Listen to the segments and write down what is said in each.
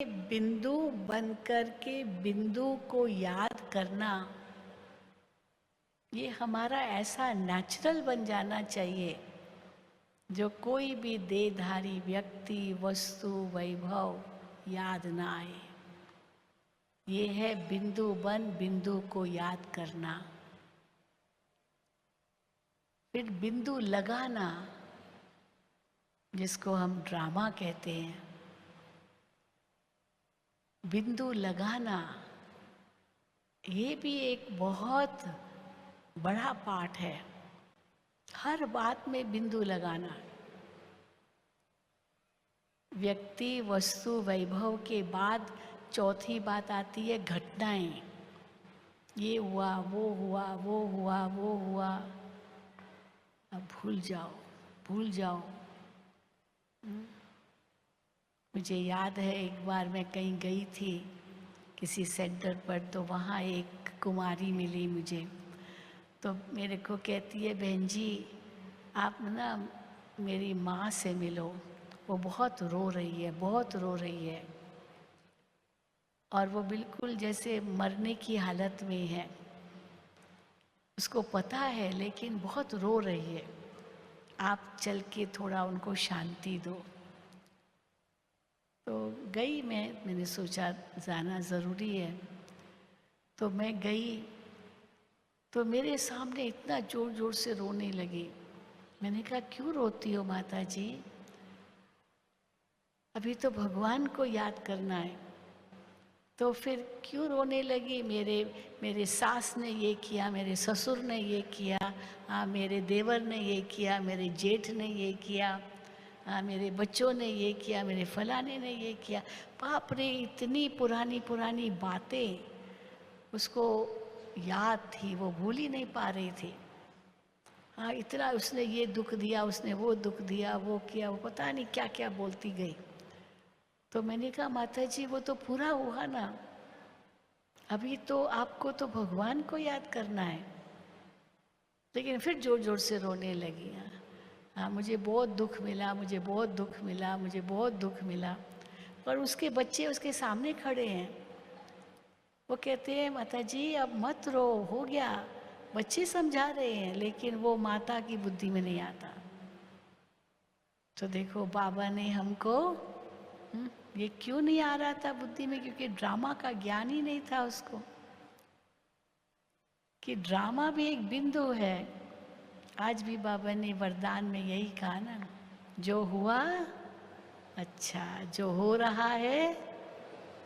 बिंदु बन कर के बिंदु को याद करना, ये हमारा ऐसा नेचुरल बन जाना चाहिए जो कोई भी देहधारी व्यक्ति, वस्तु, वैभव याद ना आए। ये है बिंदु बन बिंदु को याद करना। फिर बिंदु लगाना, जिसको हम ड्रामा कहते हैं। बिंदु लगाना ये भी एक बहुत बड़ा पाठ है। हर बात में बिंदु लगाना। व्यक्ति, वस्तु, वैभव के बाद चौथी बात आती है घटनाएं। ये हुआ, वो हुआ, वो हुआ, वो हुआ। अब भूल जाओ, भूल जाओ। मुझे याद है एक बार मैं कहीं गई थी किसी सेंटर पर, तो वहाँ एक कुमारी मिली मुझे। तो मेरे को कहती है, बहन जी आप ना मेरी माँ से मिलो, वो बहुत रो रही है, बहुत रो रही है, और वो बिल्कुल जैसे मरने की हालत में है। उसको पता है लेकिन बहुत रो रही है, आप चल के थोड़ा उनको शांति दो। तो गई मैंने सोचा जाना ज़रूरी है। तो मैं गई, तो मेरे सामने इतना ज़ोर ज़ोर से रोने लगी। मैंने कहा, क्यों रोती हो माता जी? अभी तो भगवान को याद करना है। तो फिर क्यों रोने लगी? मेरे सास ने ये किया, मेरे ससुर ने ये किया, मेरे देवर ने ये किया, मेरे जेठ ने ये किया, मेरे बच्चों ने ये किया, मेरे फलाने ने ये किया। बाप रे, इतनी पुरानी पुरानी बातें उसको याद थी, वो भूल ही नहीं पा रही थी। हाँ, इतना उसने ये दुख दिया, उसने वो दुख दिया, वो किया, वो पता नहीं क्या क्या बोलती गई। तो मैंने कहा, माता जी वो तो पूरा हुआ ना, अभी तो आपको तो भगवान को याद करना है। लेकिन फिर जोर जोर से रोने लगी। हाँ, मुझे बहुत दुख मिला, मुझे बहुत दुख मिला, मुझे बहुत दुख मिला। पर उसके बच्चे उसके सामने खड़े हैं। वो कहते हैं, माता जी अब मत रो, हो गया। बच्चे समझा रहे हैं लेकिन वो माता की बुद्धि में नहीं आता। तो देखो बाबा ने हमको ये क्यों नहीं आ रहा था बुद्धि में? क्योंकि ड्रामा का ज्ञान ही नहीं था उसको, कि ड्रामा भी एक बिंदु है। आज भी बाबा ने वरदान में यही कहा ना, जो हुआ अच्छा, जो हो रहा है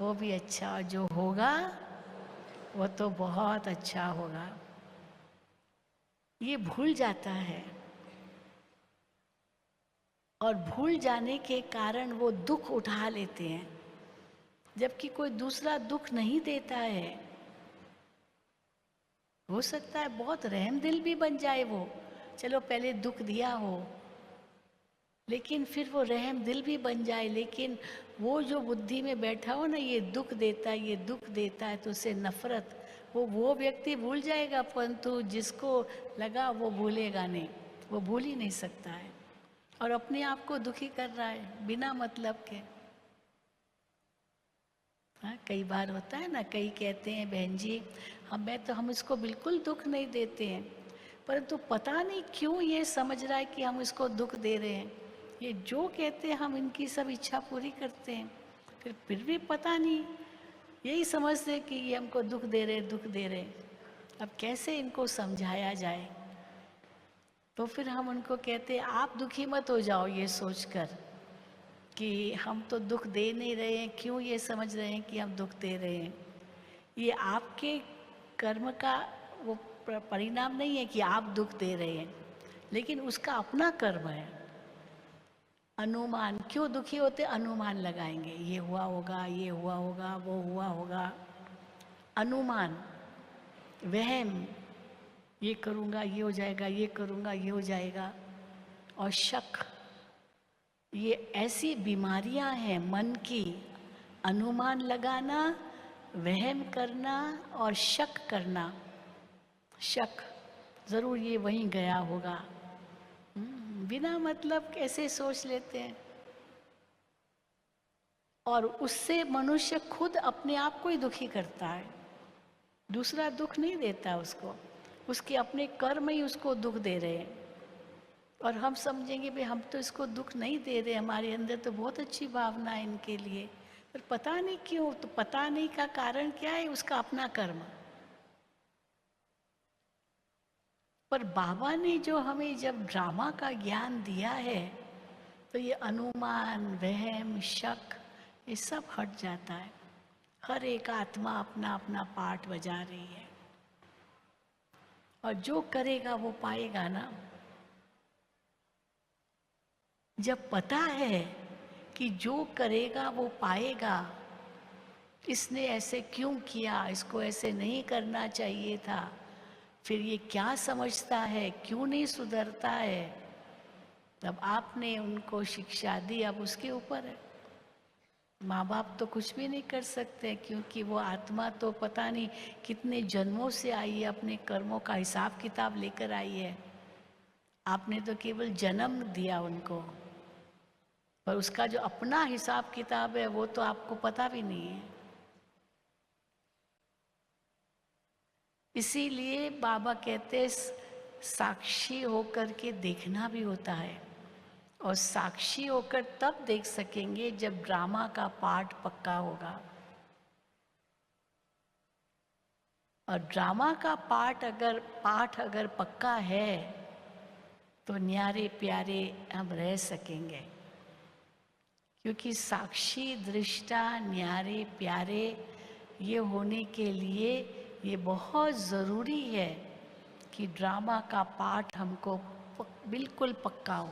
वो भी अच्छा, और जो होगा वो तो बहुत अच्छा होगा। ये भूल जाता है, और भूल जाने के कारण वो दुख उठा लेते हैं, जबकि कोई दूसरा दुख नहीं देता है। हो सकता है बहुत रहम दिल भी बन जाए वो, चलो पहले दुख दिया हो, लेकिन फिर वो रहम दिल भी बन जाए, लेकिन वो जो बुद्धि में बैठा हो ना, ये दुख देता है, ये दुख देता है, तो उससे नफरत वो व्यक्ति भूल जाएगा, परंतु जिसको लगा वो भूलेगा नहीं, वो भूल ही नहीं सकता है, और अपने आप को दुखी कर रहा है बिना मतलब के। हाँ, कई बार होता है ना, कई कहते हैं, बहन जी हम इसको बिल्कुल दुख नहीं देते हैं, परंतु पता नहीं क्यों ये समझ रहा है कि हम इसको दुख दे रहे हैं। ये जो कहते हैं हम इनकी सब इच्छा पूरी करते हैं, फिर भी पता नहीं यही समझते कि ये हमको दुख दे रहे, दुख दे रहे। अब कैसे इनको समझाया जाए? तो फिर हम उनको कहते हैं, आप दुखी मत हो जाओ ये सोचकर कि हम तो दुख दे नहीं रहे हैं, क्यों ये समझ रहे हैं कि हम दुख दे रहे हैं। ये आपके कर्म का वो परिणाम नहीं है कि आप दुख दे रहे हैं, लेकिन उसका अपना कर्म है। अनुमान, क्यों दुखी होते? अनुमान लगाएंगे, ये हुआ होगा, ये हुआ होगा, वो हुआ होगा। अनुमान, वहम, ये करूँगा ये हो जाएगा, ये करूँगा ये हो जाएगा। और शक, ये ऐसी बीमारियां हैं मन की। अनुमान लगाना, वहम करना और शक करना। शक, जरूर ये वहीं गया होगा। बिना मतलब कैसे सोच लेते हैं। और उससे मनुष्य खुद अपने आप को ही दुखी करता है, दूसरा दुख नहीं देता उसको, उसके अपने कर्म ही उसको दुख दे रहे हैं। और हम समझेंगे भाई हम तो इसको दुख नहीं दे रहे, हमारे अंदर तो बहुत अच्छी भावना है इनके लिए, पर पता नहीं क्यों, तो पता नहीं का कारण क्या है, उसका अपना कर्म। पर बाबा ने जो हमें जब ड्रामा का ज्ञान दिया है, तो ये अनुमान, वहम, शक, ये सब हट जाता है। हर एक आत्मा अपना अपना पार्ट बजा रही है, और जो करेगा वो पाएगा ना। जब पता है कि जो करेगा वो पाएगा, इसने ऐसे क्यों किया, इसको ऐसे नहीं करना चाहिए था, फिर ये क्या समझता है, क्यों नहीं सुधरता है, तब आपने उनको शिक्षा दी, अब उसके ऊपर है। माँ बाप तो कुछ भी नहीं कर सकते, क्योंकि वो आत्मा तो पता नहीं कितने जन्मों से आई है, अपने कर्मों का हिसाब किताब लेकर आई है। आपने तो केवल जन्म दिया उनको, पर उसका जो अपना हिसाब किताब है वो तो आपको पता भी नहीं है। इसीलिए बाबा कहते साक्षी होकर के देखना भी होता है, और साक्षी होकर तब देख सकेंगे जब ड्रामा का पार्ट पक्का होगा। और ड्रामा का पार्ट अगर पक्का है तो न्यारे प्यारे हम रह सकेंगे, क्योंकि साक्षी, दृष्टा, न्यारे प्यारे ये होने के लिए ये बहुत ज़रूरी है कि ड्रामा का पार्ट हमको बिल्कुल पक्का हो।